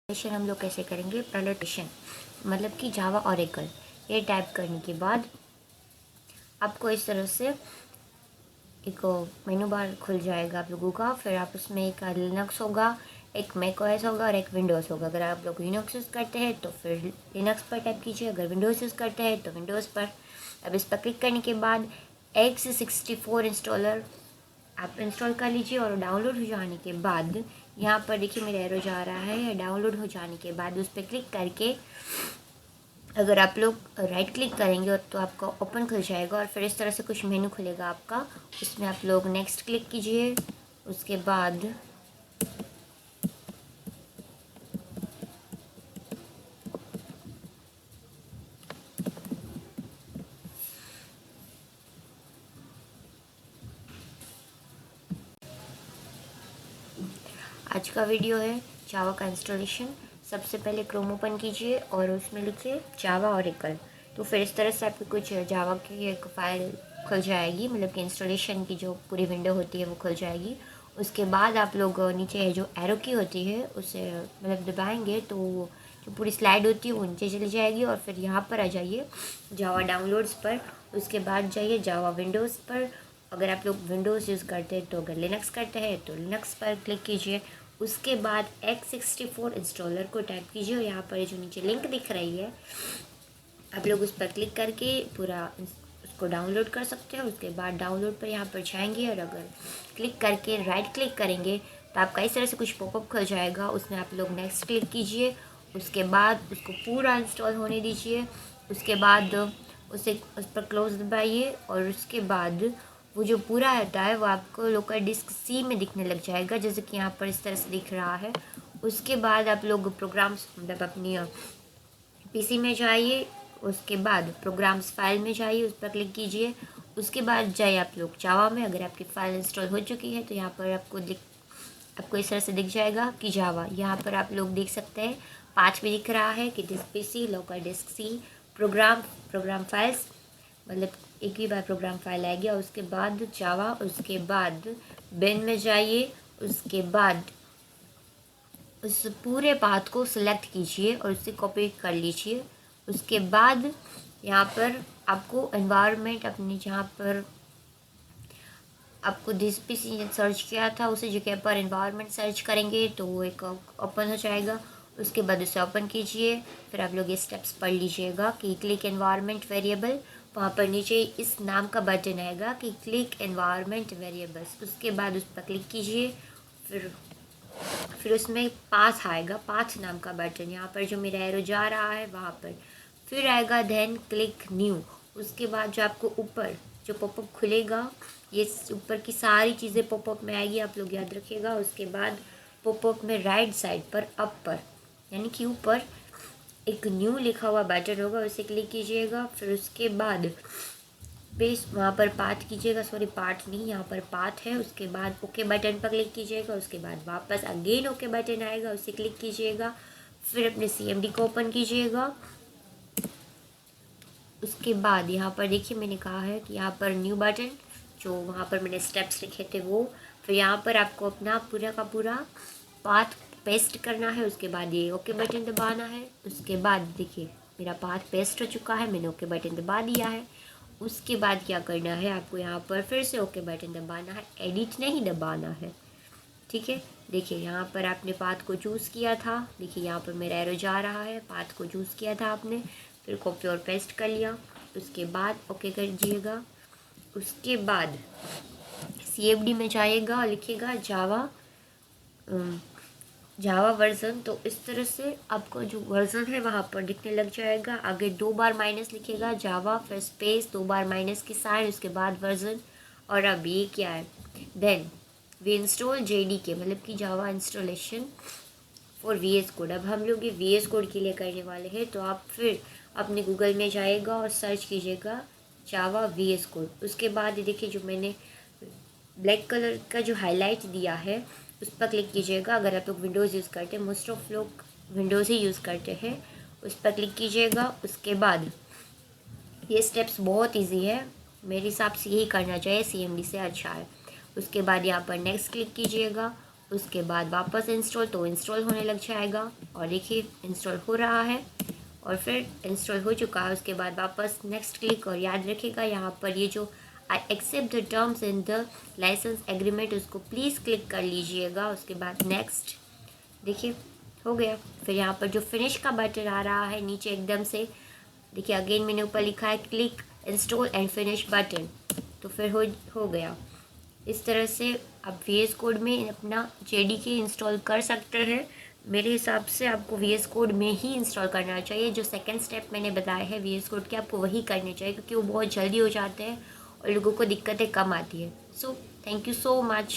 हम लोग कैसे करेंगे प्रेजेंटेशन, मतलब कि जावा ओरेकल। ये टाइप करने के बाद आपको इस तरह से एक मेनू बार खुल जाएगा आप लोगों का। फिर आप उसमें एक लिनक्स होगा, एक मैक ओएस होगा और एक विंडोज़ होगा। अगर आप लोग लिनक्स यूज़ करते हैं तो फिर लिनक्स पर टाइप कीजिए, अगर विंडोज़ यूज़ करते हैं तो विंडोज़ पर। अब इस पर क्लिक करने के बाद x64 इंस्टॉलर आप इंस्टॉल कर लीजिए और डाउनलोड हो जाने के बाद यहाँ पर देखिए मेरा एरो जा रहा है। डाउनलोड हो जाने के बाद उस पर क्लिक करके अगर आप लोग राइट क्लिक करेंगे तो आपका ओपन खुल जाएगा और फिर इस तरह से कुछ मेनू खुलेगा आपका। उसमें आप लोग नेक्स्ट क्लिक कीजिए। उसके बाद आज का वीडियो है जावा का इंस्टॉलेशन। सबसे पहले क्रोम ओपन कीजिए और उसमें लिखिए जावा ओरेकल। तो फिर इस तरह से आपकी कुछ जावा की एक फ़ाइल खुल जाएगी, मतलब कि इंस्टॉलेशन की जो पूरी विंडो होती है वो खुल जाएगी। उसके बाद आप लोग नीचे जो एरो की होती है उसे मतलब दबाएंगे तो जो पूरी स्लाइड होती है वो नीचे चली जाएगी और फिर यहाँ पर आ जाइए जावा डाउनलोड्स पर। उसके बाद जाइए जावा विंडोज़ पर। अगर आप लोग विंडोज़ यूज़ करते हैं तो अगर लिनक्स करते हैं तो लिनक्स पर क्लिक कीजिए। उसके बाद x64 इंस्टॉलर को टाइप कीजिए और यहाँ पर जो नीचे लिंक दिख रही है आप लोग उस पर क्लिक करके पूरा उसको डाउनलोड कर सकते हैं। उसके बाद डाउनलोड पर यहाँ पर जाएंगे और अगर क्लिक करके राइट क्लिक करेंगे तो आपका इस तरह से कुछ पॉपअप खुल जाएगा। उसमें आप लोग नेक्स्ट क्लिक कीजिए। उसके बाद उसको पूरा इंस्टॉल होने दीजिए। उसके बाद उस पर क्लोज दबाइए और उसके बाद वो जो पूरा होता है वो आपको लोकल डिस्क सी में दिखने लग जाएगा, जैसे कि यहाँ पर इस तरह से दिख रहा है। उसके बाद आप लोग प्रोग्राम्स मतलब अपनी पीसी में जाइए। उसके बाद प्रोग्राम्स फाइल में जाइए, उस पर क्लिक कीजिए। उसके बाद जाइए आप लोग जावा में। अगर आपकी फ़ाइल इंस्टॉल हो चुकी है तो यहाँ पर आपको इस तरह से दिख जाएगा कि जावा। यहाँ पर आप लोग देख सकते हैं 5 में दिख रहा है कि disk PC local disk C program files, मतलब एक ही बार प्रोग्राम फाइल आएगी। और उसके बाद जावा, उसके बाद बिन में जाइए। उसके बाद उस पूरे पाथ को सिलेक्ट कीजिए और उसे कॉपी कर लीजिए। उसके बाद यहाँ पर आपको एनवायरनमेंट अपनी जहाँ पर आपको जिस भी सर्च किया था उसी जगह पर एनवायरनमेंट सर्च करेंगे तो वो एक ओपन हो जाएगा। उसके बाद उसे ओपन कीजिए। फिर आप लोग ये स्टेप्स पढ़ लीजिएगा कि क्लिक एनवायरनमेंट वेरिएबल, वहाँ पर नीचे इस नाम का बटन आएगा कि क्लिक एनवायरनमेंट वेरिएबल्स। उसके बाद उस पर क्लिक कीजिए। फिर उसमें पाथ आएगा, पाथ नाम का बटन, यहाँ पर जो मेरा एरो जा रहा है वहाँ पर। फिर आएगा देन क्लिक न्यू। उसके बाद जो आपको ऊपर जो पॉपअप खुलेगा, ये ऊपर की सारी चीज़ें पॉपअप में आएगी, आप लोग याद रखिएगा। उसके बाद पॉपअप में राइट साइड पर अप पर यानी कि ऊपर एक न्यू लिखा हुआ बटन होगा, उसे क्लिक कीजिएगा। फिर उसके बाद पेस्ट वहाँ पर पाथ कीजिएगा, सॉरी पाथ नहीं, यहाँ पर पाथ है। उसके बाद ओके बटन पर क्लिक कीजिएगा। उसके बाद वापस अगेन ओके बटन आएगा, उसे क्लिक कीजिएगा। फिर अपने CMD को ओपन कीजिएगा। उसके बाद यहाँ पर देखिए मैंने कहा है कि यहाँ पर न्यू बटन, जो वहाँ पर मैंने स्टेप्स लिखे थे वो। फिर यहाँ पर आपको अपना पूरा का पूरा पाथ पेस्ट करना है। उसके बाद ये ओके बटन दबाना है। उसके बाद देखिए मेरा पाथ पेस्ट हो चुका है, मैंने ओके बटन दबा दिया है। उसके बाद क्या करना है, आपको यहाँ पर फिर से ओके बटन दबाना है, एडिट नहीं दबाना है, ठीक है। देखिए यहाँ पर आपने पाथ को चूज़ किया था, देखिए यहाँ पर मेरा एरो जा रहा है, पाथ को चूज़ किया था आपने, फिर कॉपी और पेस्ट कर लिया। उसके बाद ओके कर दीजिएगा। उसके बाद CMD में जाइएगा और लिखिएगा जावा वर्जन। तो इस तरह से आपको जो वर्जन है वहाँ पर दिखने लग जाएगा। आगे 2 बार माइनस लिखिएगा जावा, फिर स्पेस 2 बार माइनस की साइन, उसके बाद वर्जन। और अब ये क्या है, देन वी इंस्टॉल JDK, मतलब कि जावा इंस्टॉलेशन फॉर VS कोड। अब हम लोग ये VS कोड के लिए करने वाले हैं, तो आप फिर अपने गूगल में जाएगा और सर्च कीजिएगा जावा VS कोड। उसके बाद ये देखिए जो मैंने ब्लैक कलर का जो हाईलाइट दिया है उस पर क्लिक कीजिएगा। अगर आप लोग विंडोज़ यूज़ करते हैं, मोस्ट ऑफ लोग विंडोज़ ही यूज़ करते हैं, उस पर क्लिक कीजिएगा। उसके बाद ये स्टेप्स बहुत इजी है, मेरे हिसाब से यही करना चाहिए, CMD से अच्छा है। उसके बाद यहाँ पर नेक्स्ट क्लिक कीजिएगा। उसके बाद वापस इंस्टॉल, तो इंस्टॉल होने लग जाएगा। और देखिए इंस्टॉल हो रहा है और फिर इंस्टॉल हो चुका है। उसके बाद वापस नेक्स्ट क्लिक, और याद रखिएगा यहाँ पर ये जो I accept the terms in the license agreement उसको प्लीज़ क्लिक कर लीजिएगा। उसके बाद नेक्स्ट, देखिए हो गया। फिर यहाँ पर जो फिनिश का बटन आ रहा है नीचे एकदम से, देखिए अगेन मैंने ऊपर लिखा है click install and finish button, तो फिर हो गया। इस तरह से आप वी कोड में अपना JDK इंस्टॉल कर सकते हैं। मेरे हिसाब से आपको वी कोड में ही इंस्टॉल करना चाहिए। जो सेकंड स्टेप मैंने बताया है वी कोड के, आपको वही करने चाहिए क्योंकि वो बहुत जल्दी हो जाते हैं और लोगों को दिक्कतें कम आती है। So thank you so much.